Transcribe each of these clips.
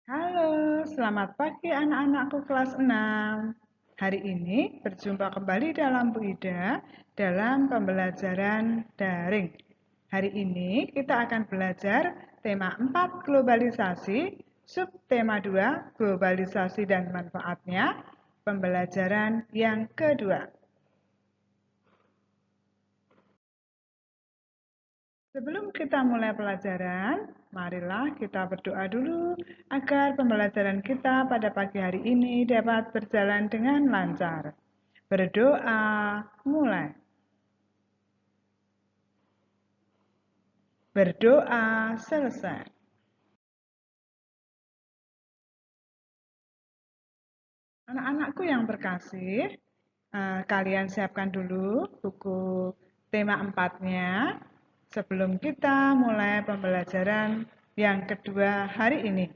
Halo, selamat pagi anak-anakku kelas 6. Hari ini berjumpa kembali dalam Bu Ida dalam pembelajaran daring. Hari ini kita akan belajar tema 4 globalisasi, subtema 2 globalisasi dan manfaatnya, pembelajaran yang kedua. Sebelum kita mulai pelajaran, marilah kita berdoa dulu agar pembelajaran kita pada pagi hari ini dapat berjalan dengan lancar. Berdoa, mulai. Berdoa, selesai. Anak-anakku yang terkasih, kalian siapkan dulu buku tema 4-nya sebelum kita mulai pembelajaran yang kedua hari ini.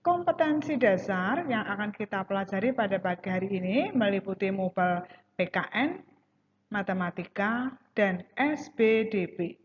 Kompetensi dasar yang akan kita pelajari pada pagi hari ini meliputi MUPEL PKN, Matematika, dan SBDP.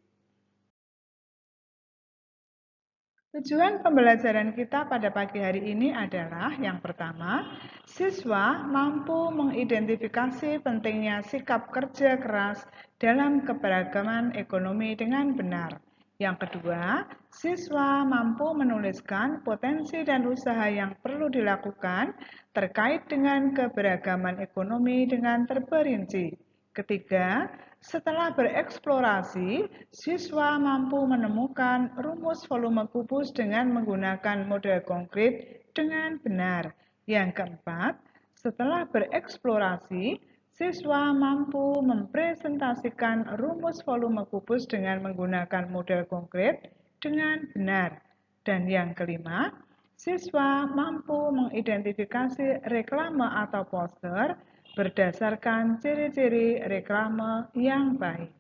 Tujuan pembelajaran kita pada pagi hari ini adalah yang pertama, siswa mampu mengidentifikasi pentingnya sikap kerja keras dalam keberagaman ekonomi dengan benar. Yang kedua, siswa mampu menuliskan potensi dan usaha yang perlu dilakukan terkait dengan keberagaman ekonomi dengan terperinci. Ketiga, setelah bereksplorasi, siswa mampu menemukan rumus volume kubus dengan menggunakan model konkret dengan benar. Yang keempat, setelah bereksplorasi, siswa mampu mempresentasikan rumus volume kubus dengan menggunakan model konkret dengan benar. Dan yang kelima, siswa mampu mengidentifikasi reklame atau poster berdasarkan ciri-ciri reklame yang baik.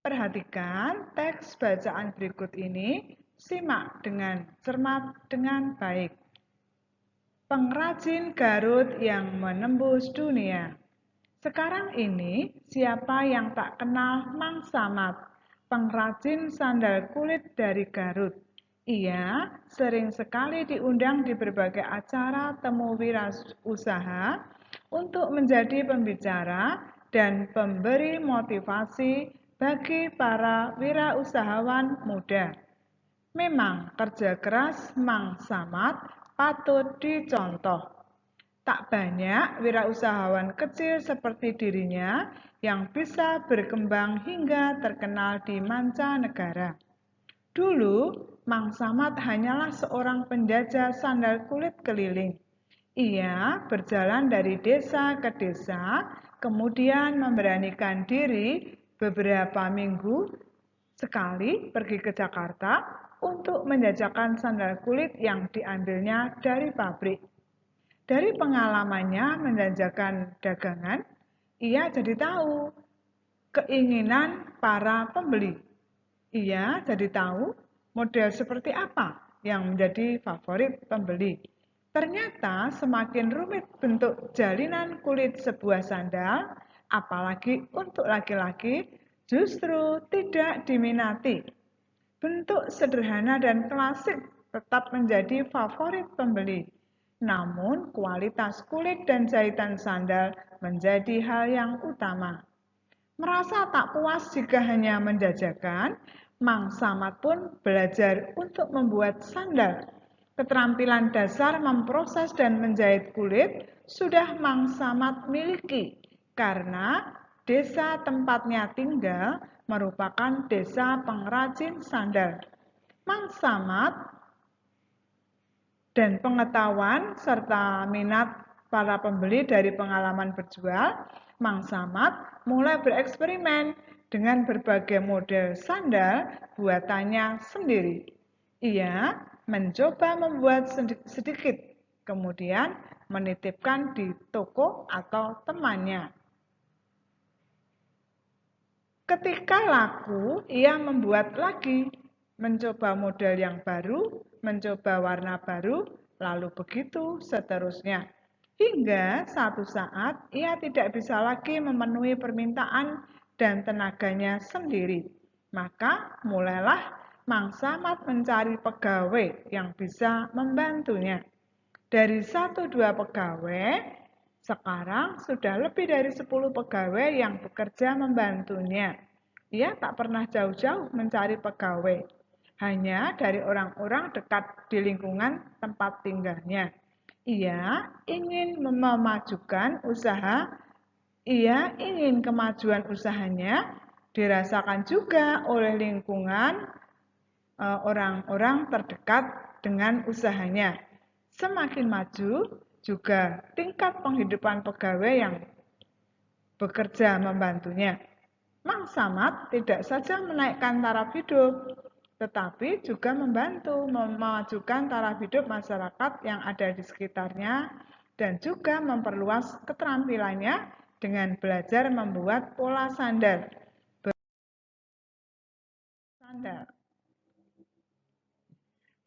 Perhatikan teks bacaan berikut ini, simak dengan cermat dengan baik. Pengrajin Garut yang menembus dunia. Sekarang ini, siapa yang tak kenal Mang Samad, pengrajin sandal kulit dari Garut. Ia sering sekali diundang di berbagai acara temu wirausaha untuk menjadi pembicara dan pemberi motivasi bagi para wirausahawan muda. Memang kerja keras Mang Samad patut dicontoh. Tak banyak wirausahawan kecil seperti dirinya yang bisa berkembang hingga terkenal di mancanegara. Dulu, Mang Samad hanyalah seorang penjajah sandal kulit keliling. Ia berjalan dari desa ke desa, kemudian memberanikan diri beberapa minggu sekali pergi ke Jakarta untuk menjajakan sandal kulit yang diambilnya dari pabrik. Dari pengalamannya menjajakan dagangan, ia jadi tahu keinginan para pembeli. Ia jadi tahu model seperti apa yang menjadi favorit pembeli. Ternyata semakin rumit bentuk jalinan kulit sebuah sandal, apalagi untuk laki-laki, justru tidak diminati. Bentuk sederhana dan klasik tetap menjadi favorit pembeli. Namun, kualitas kulit dan jahitan sandal menjadi hal yang utama. Merasa tak puas jika hanya menjajakan, Mang Samad pun belajar untuk membuat sandal. Keterampilan dasar memproses dan menjahit kulit sudah Mang Samad miliki karena desa tempatnya tinggal merupakan desa pengrajin sandal. Mang Samad dan pengetahuan serta minat para pembeli dari pengalaman berjual, Mang Samad mulai bereksperimen dengan berbagai model sandal buatannya sendiri. Ia mencoba membuat sedikit, kemudian menitipkan di toko atau temannya. Ketika laku, ia membuat lagi, mencoba model yang baru, mencoba warna baru, lalu begitu seterusnya. Hingga satu saat ia tidak bisa lagi memenuhi permintaan dan tenaganya sendiri. Maka mulailah Mang Samad mencari pegawai yang bisa membantunya. Dari 1-2 pegawai, sekarang sudah lebih dari 10 pegawai yang bekerja membantunya. Ia tak pernah jauh-jauh mencari pegawai, hanya dari orang-orang dekat di lingkungan tempat tinggalnya. Ia ingin memajukan usaha, ia ingin kemajuan usahanya dirasakan juga oleh lingkungan orang-orang terdekat dengan usahanya. Semakin maju juga tingkat penghidupan pegawai yang bekerja membantunya. Mang Samad tidak saja menaikkan taraf hidup, tetapi juga membantu memajukan taraf hidup masyarakat yang ada di sekitarnya dan juga memperluas keterampilannya dengan belajar membuat pola sandal.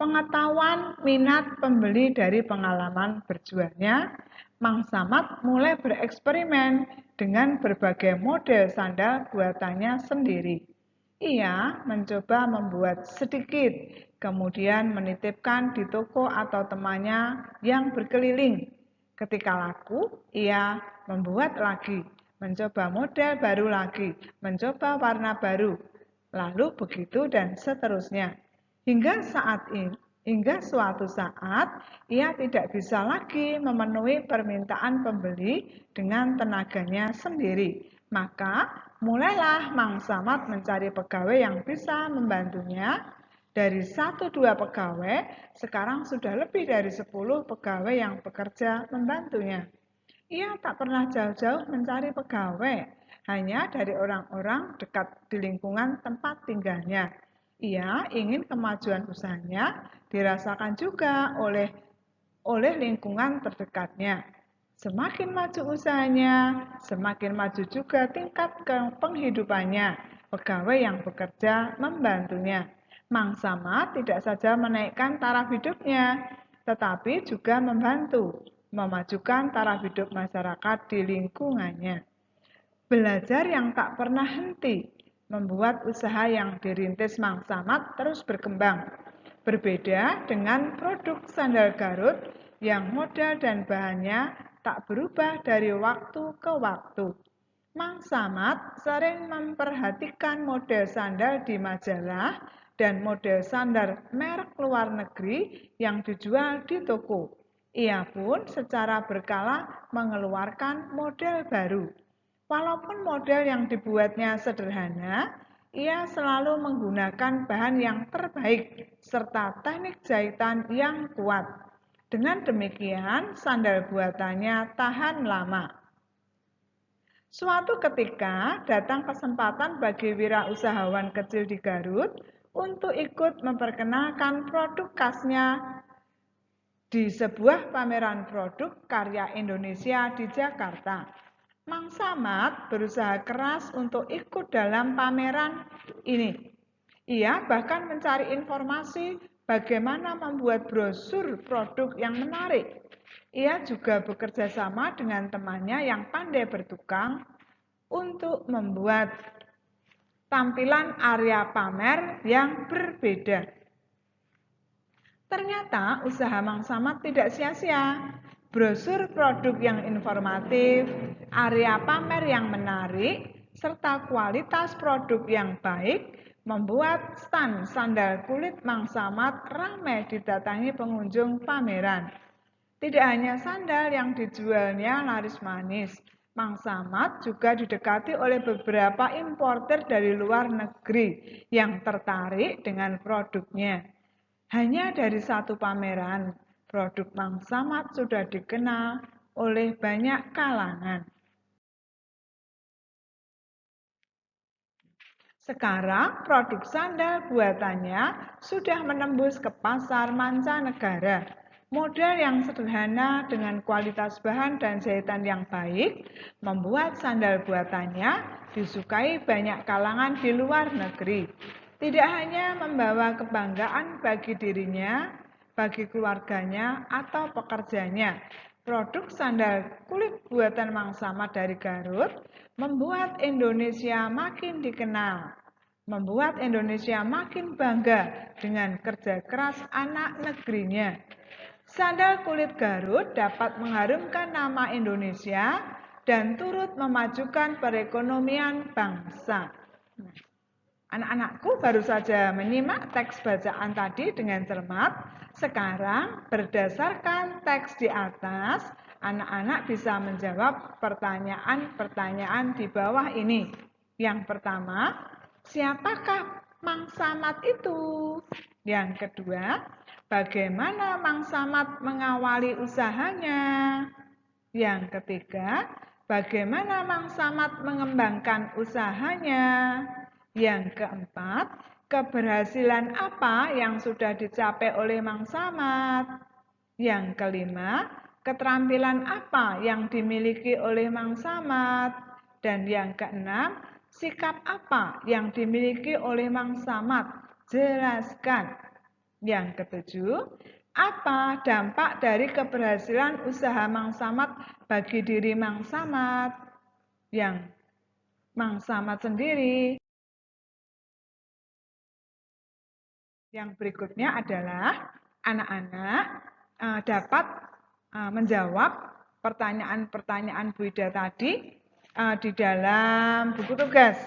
Pengetahuan minat pembeli dari pengalaman berjualnya, Mang Samad mulai bereksperimen dengan berbagai model sandal buatannya sendiri. Ia mencoba membuat sedikit, kemudian menitipkan di toko atau temannya yang berkeliling. Ketika laku, ia membuat lagi, mencoba model baru lagi, mencoba warna baru, lalu begitu dan seterusnya. Hingga suatu saat ia tidak bisa lagi memenuhi permintaan pembeli dengan tenaganya sendiri. Maka mulailah Mang Samad mencari pegawai yang bisa membantunya. Dari 1-2 pegawai, sekarang sudah lebih dari 10 pegawai yang bekerja membantunya. Ia tak pernah jauh-jauh mencari pegawai, hanya dari orang-orang dekat di lingkungan tempat tinggalnya. Ia ingin kemajuan usahanya dirasakan juga oleh lingkungan terdekatnya. Semakin maju usahanya, semakin maju juga tingkat penghidupannya. Pegawai yang bekerja membantunya. Mang Samad tidak saja menaikkan taraf hidupnya, tetapi juga membantu memajukan taraf hidup masyarakat di lingkungannya. Belajar yang tak pernah henti membuat usaha yang dirintis Mang Samad terus berkembang. Berbeda dengan produk sandal Garut yang model dan bahannya tak berubah dari waktu ke waktu. Mang Samad sering memperhatikan model sandal di majalah dan model sandal merek luar negeri yang dijual di toko. Ia pun secara berkala mengeluarkan model baru. Walaupun model yang dibuatnya sederhana, ia selalu menggunakan bahan yang terbaik serta teknik jahitan yang kuat. Dengan demikian, sandal buatannya tahan lama. Suatu ketika datang kesempatan bagi wirausahawan kecil di Garut untuk ikut memperkenalkan produk khasnya di sebuah pameran produk karya Indonesia di Jakarta. Mang Samad berusaha keras untuk ikut dalam pameran ini. Ia bahkan mencari informasi bagaimana membuat brosur produk yang menarik. Ia juga bekerja sama dengan temannya yang pandai bertukang untuk membuat tampilan area pamer yang berbeda. Ternyata usaha Mang Samad tidak sia-sia. Brosur produk yang informatif, area pamer yang menarik, serta kualitas produk yang baik membuat stand sandal kulit Mang Samad ramai didatangi pengunjung pameran. Tidak hanya sandal yang dijualnya laris manis, Mang Samad juga didekati oleh beberapa importer dari luar negeri yang tertarik dengan produknya. Hanya dari satu pameran, produk Mang Samad sudah dikenal oleh banyak kalangan. Sekarang produk sandal buatannya sudah menembus ke pasar mancanegara. Model yang sederhana dengan kualitas bahan dan jahitan yang baik membuat sandal buatannya disukai banyak kalangan di luar negeri. Tidak hanya membawa kebanggaan bagi dirinya, bagi keluarganya, atau pekerjanya. Produk sandal kulit buatan Mang Samad dari Garut membuat Indonesia makin dikenal, membuat Indonesia makin bangga dengan kerja keras anak negerinya. Sandal kulit Garut dapat mengharumkan nama Indonesia dan turut memajukan perekonomian bangsa. Nah, anak-anakku baru saja menyimak teks bacaan tadi dengan cermat. Sekarang berdasarkan teks di atas, anak-anak bisa menjawab pertanyaan-pertanyaan di bawah ini. Yang pertama, siapakah Mang Samad itu? Yang kedua, bagaimana Mang Samad mengawali usahanya? Yang ketiga, bagaimana Mang Samad mengembangkan usahanya? Yang keempat, keberhasilan apa yang sudah dicapai oleh Mang Samad? Yang kelima, keterampilan apa yang dimiliki oleh Mang Samad? Dan yang keenam, sikap apa yang dimiliki oleh Mang Samad? Jelaskan. Yang ketujuh, apa dampak dari keberhasilan usaha Mang Samad bagi diri Mang Samad? Yang Mang Samad sendiri. Yang berikutnya adalah anak-anak dapat menjawab pertanyaan-pertanyaan Bu Ida tadi di dalam buku tugas.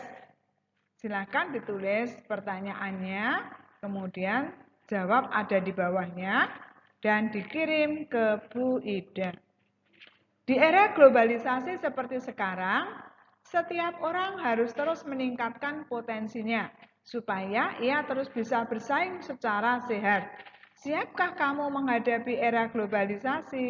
Silakan ditulis pertanyaannya, kemudian jawab ada di bawahnya dan dikirim ke Bu Ida. Di era globalisasi seperti sekarang, setiap orang harus terus meningkatkan potensinya supaya ia terus bisa bersaing secara sehat. Siapkah kamu menghadapi era globalisasi?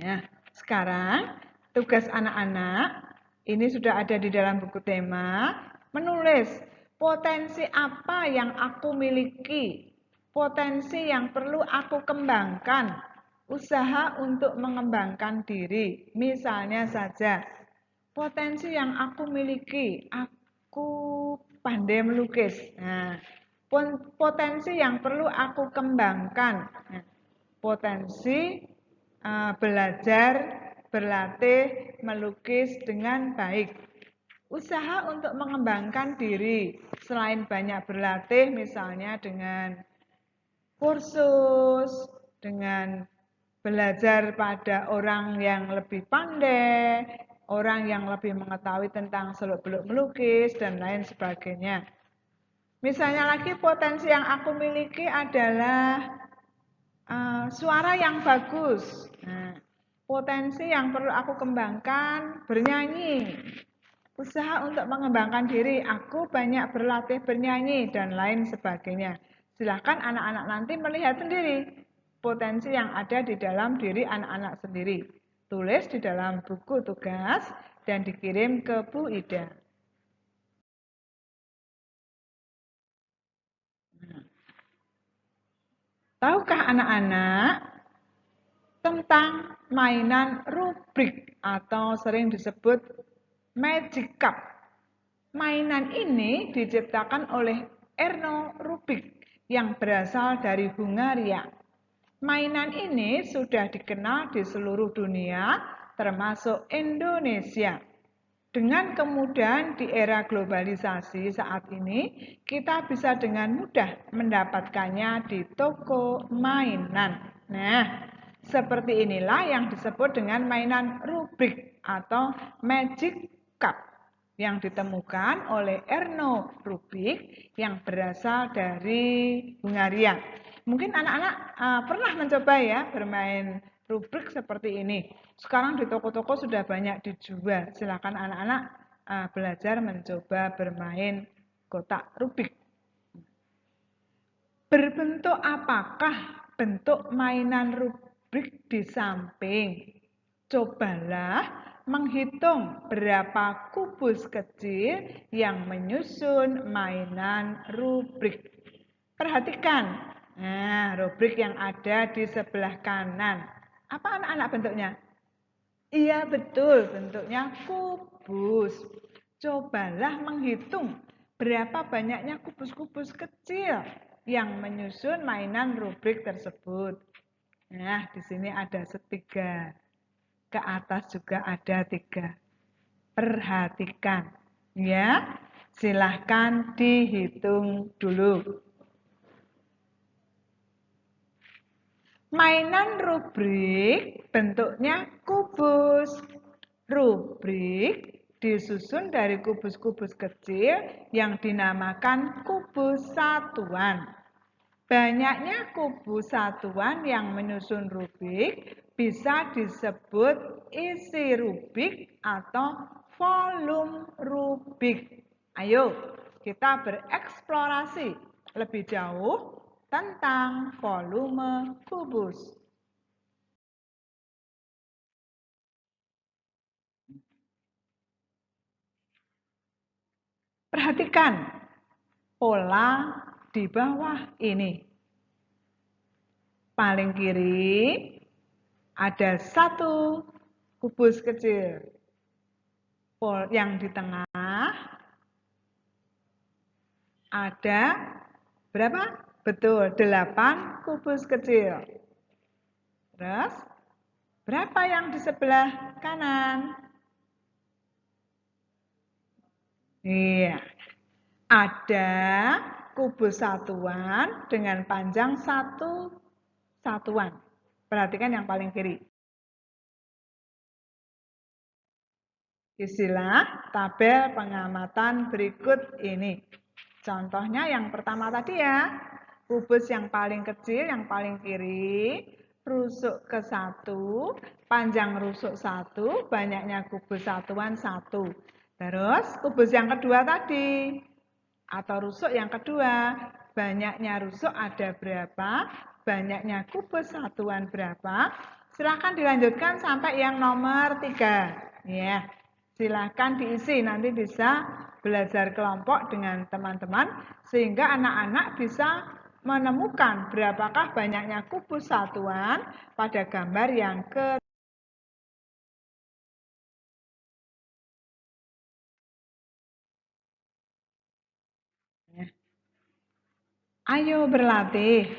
Nah, sekarang tugas anak-anak ini sudah ada di dalam buku tema, menulis potensi apa yang aku miliki, potensi yang perlu aku kembangkan, usaha untuk mengembangkan diri. Misalnya saja, potensi yang aku miliki, aku pandai melukis. Nah, potensi yang perlu aku kembangkan. Nah, potensi belajar, berlatih, melukis dengan baik. Usaha untuk mengembangkan diri, selain banyak berlatih, misalnya dengan kursus, dengan belajar pada orang yang lebih pandai, orang yang lebih mengetahui tentang seluk-beluk melukis, dan lain sebagainya. Misalnya lagi potensi yang aku miliki adalah suara yang bagus. Nah, potensi yang perlu aku kembangkan bernyanyi. Usaha untuk mengembangkan diri, aku banyak berlatih bernyanyi dan lain sebagainya. Silakan anak-anak nanti melihat sendiri potensi yang ada di dalam diri anak-anak sendiri. Tulis di dalam buku tugas dan dikirim ke Bu Ida. Tahukah anak-anak tentang mainan rubrik atau sering disebut Magic Cup? Mainan ini diciptakan oleh Erno Rubik yang berasal dari Hungaria. Mainan ini sudah dikenal di seluruh dunia, termasuk Indonesia. Dengan kemudahan di era globalisasi saat ini, kita bisa dengan mudah mendapatkannya di toko mainan. Nah, seperti inilah yang disebut dengan mainan rubrik atau Magic Cup yang ditemukan oleh Erno Rubik yang berasal dari Hungaria. Mungkin anak-anak pernah mencoba ya bermain rubrik seperti ini. Sekarang di toko-toko sudah banyak dijual. Silakan anak-anak belajar mencoba bermain kotak rubik. Berbentuk apakah bentuk mainan rubrik di samping? Cobalah menghitung berapa kubus kecil yang menyusun mainan rubrik. Perhatikan, nah rubrik yang ada di sebelah kanan. Apa anak-anak bentuknya? Iya betul, bentuknya kubus. Cobalah menghitung berapa banyaknya kubus-kubus kecil yang menyusun mainan rubrik tersebut. Nah, di sini ada setiga. Ke atas juga ada tiga. Perhatikan, ya. Silahkan dihitung dulu. Mainan rubrik bentuknya kubus. Rubrik disusun dari kubus-kubus kecil yang dinamakan kubus satuan. Banyaknya kubus satuan yang menyusun rubrik bisa disebut isi rubrik atau volume rubrik. Ayo, kita bereksplorasi lebih jauh tentang volume kubus. Perhatikan pola di bawah ini. Paling kiri ada satu kubus kecil. Yang di tengah ada berapa? Betul, 8 kubus kecil. Terus, berapa yang di sebelah kanan? Iya, ada kubus satuan dengan panjang 1 satuan. Perhatikan yang paling kiri. Isilah tabel pengamatan berikut ini. Contohnya yang pertama tadi ya, kubus yang paling kecil, yang paling kiri, rusuk ke 1, panjang rusuk 1, banyaknya kubus satuan 1. Terus kubus yang kedua tadi, atau rusuk yang kedua, banyaknya rusuk ada berapa, banyaknya kubus satuan berapa. Silahkan dilanjutkan sampai yang nomor 3. Ya. Silahkan diisi, nanti bisa belajar kelompok dengan teman-teman sehingga anak-anak bisa menemukan berapakah banyaknya kubus satuan pada gambar yang ke. Ayo berlatih.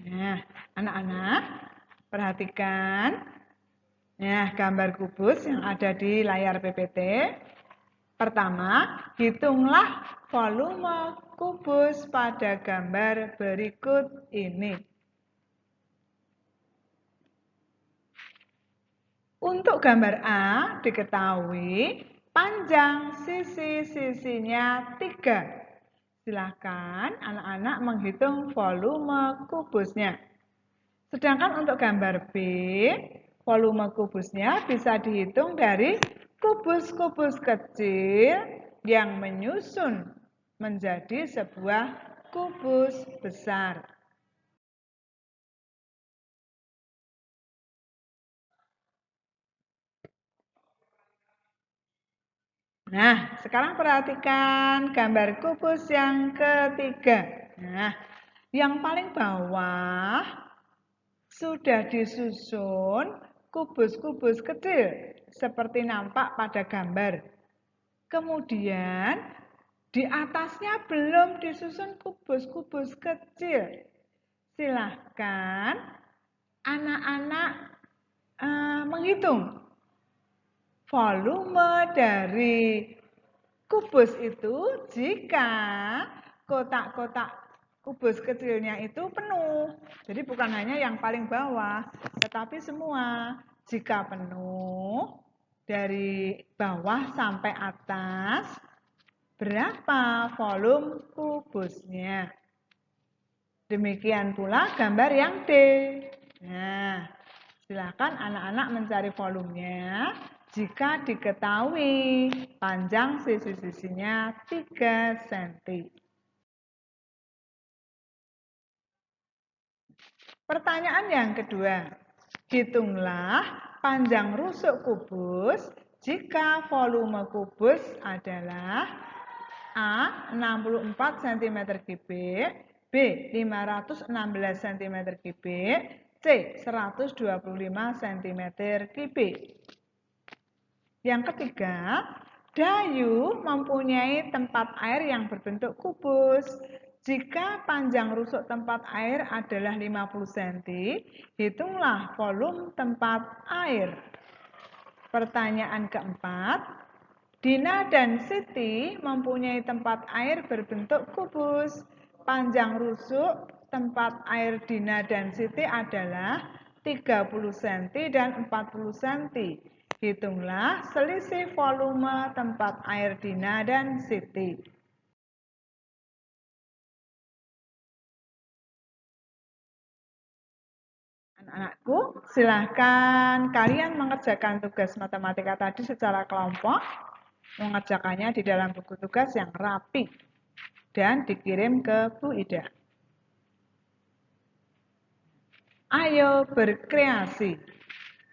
Nah, anak-anak perhatikan. Nah, gambar kubus yang ada di layar PPT. Pertama, hitunglah volume kubus pada gambar berikut ini. Untuk gambar A diketahui panjang sisi-sisinya 3. Silahkan anak-anak menghitung volume kubusnya. Sedangkan untuk gambar B, volume kubusnya bisa dihitung dari kubus-kubus kecil yang menyusun menjadi sebuah kubus besar. Nah, sekarang perhatikan gambar kubus yang ketiga. Nah, yang paling bawah sudah disusun kubus-kubus kecil seperti nampak pada gambar. Kemudian di atasnya belum disusun kubus-kubus kecil. Silahkan anak-anak menghitung volume dari kubus itu jika kotak-kotak kubus kecilnya itu penuh. Jadi bukan hanya yang paling bawah, tetapi semua. Jika penuh, dari bawah sampai atas, berapa volume kubusnya. Demikian pula gambar yang D. Nah, silakan anak-anak mencari volumenya jika diketahui panjang sisi-sisinya 3 cm. Pertanyaan yang kedua, hitunglah panjang rusuk kubus jika volume kubus adalah A 64 cm3, B 516 cm3, C 125 cm3. Yang ketiga, Dayu mempunyai tempat air yang berbentuk kubus. Jika panjang rusuk tempat air adalah 50 cm, hitunglah volume tempat air. Pertanyaan keempat, Dina dan Siti mempunyai tempat air berbentuk kubus. Panjang rusuk tempat air Dina dan Siti adalah 30 cm dan 40 cm. Hitunglah selisih volume tempat air Dina dan Siti. Anak-anakku, silahkan kalian mengerjakan tugas matematika tadi secara kelompok. Mengerjakannya di dalam buku tugas yang rapi dan dikirim ke Bu Ida. Ayo berkreasi.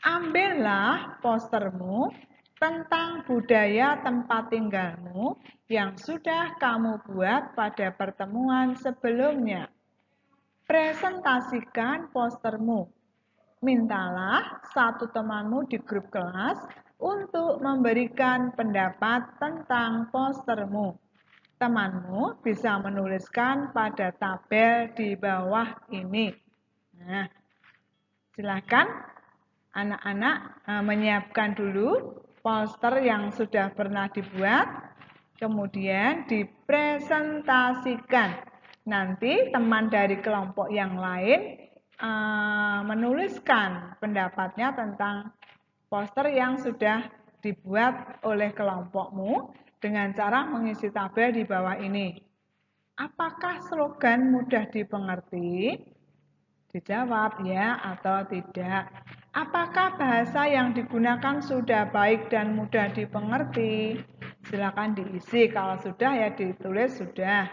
Ambillah postermu tentang budaya tempat tinggalmu yang sudah kamu buat pada pertemuan sebelumnya. Presentasikan postermu. Mintalah satu temanmu di grup kelas untuk memberikan pendapat tentang postermu. Temanmu bisa menuliskan pada tabel di bawah ini. Nah, silakan anak-anak menyiapkan dulu poster yang sudah pernah dibuat, kemudian dipresentasikan. Nanti teman dari kelompok yang lain menuliskan pendapatnya tentang poster yang sudah dibuat oleh kelompokmu dengan cara mengisi tabel di bawah ini. Apakah slogan mudah dimengerti? Dijawab ya atau tidak. Apakah bahasa yang digunakan sudah baik dan mudah dimengerti? Silakan diisi. Kalau sudah ya ditulis sudah.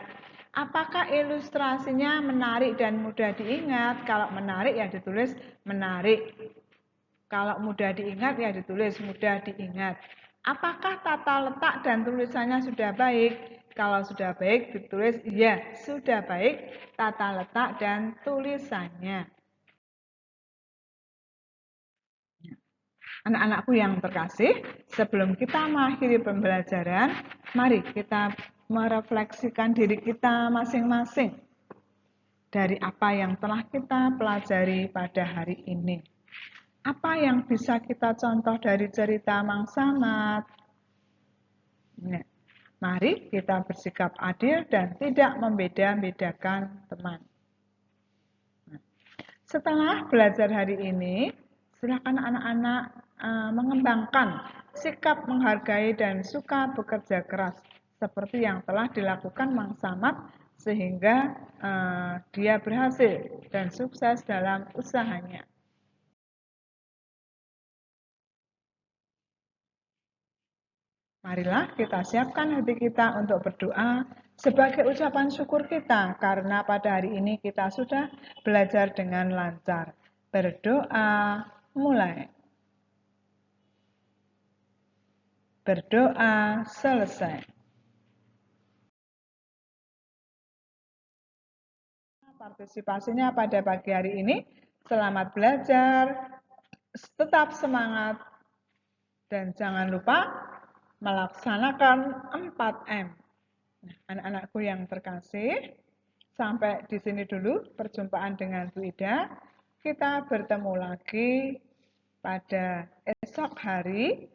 Apakah ilustrasinya menarik dan mudah diingat? Kalau menarik ya ditulis menarik. Kalau mudah diingat ya ditulis mudah diingat. Apakah tata letak dan tulisannya sudah baik? Kalau sudah baik ditulis ya sudah baik tata letak dan tulisannya. Anak-anakku yang terkasih, sebelum kita mengakhiri pembelajaran, mari kita merefleksikan diri kita masing-masing dari apa yang telah kita pelajari pada hari ini. Apa yang bisa kita contoh dari cerita Mang Samad? Nah, mari kita bersikap adil dan tidak membeda-bedakan teman. Setelah belajar hari ini, silakan anak-anak mengembangkan sikap menghargai dan suka bekerja keras seperti yang telah dilakukan Mang Samad sehingga dia berhasil dan sukses dalam usahanya. Marilah kita siapkan hati kita untuk berdoa sebagai ucapan syukur kita karena pada hari ini kita sudah belajar dengan lancar. Berdoa mulai. Berdoa selesai. Partisipasinya pada pagi hari ini. Selamat belajar, tetap semangat, dan jangan lupa melaksanakan 4M. Nah, anak-anakku yang terkasih, sampai di sini dulu perjumpaan dengan Bu Ida. Kita bertemu lagi pada esok hari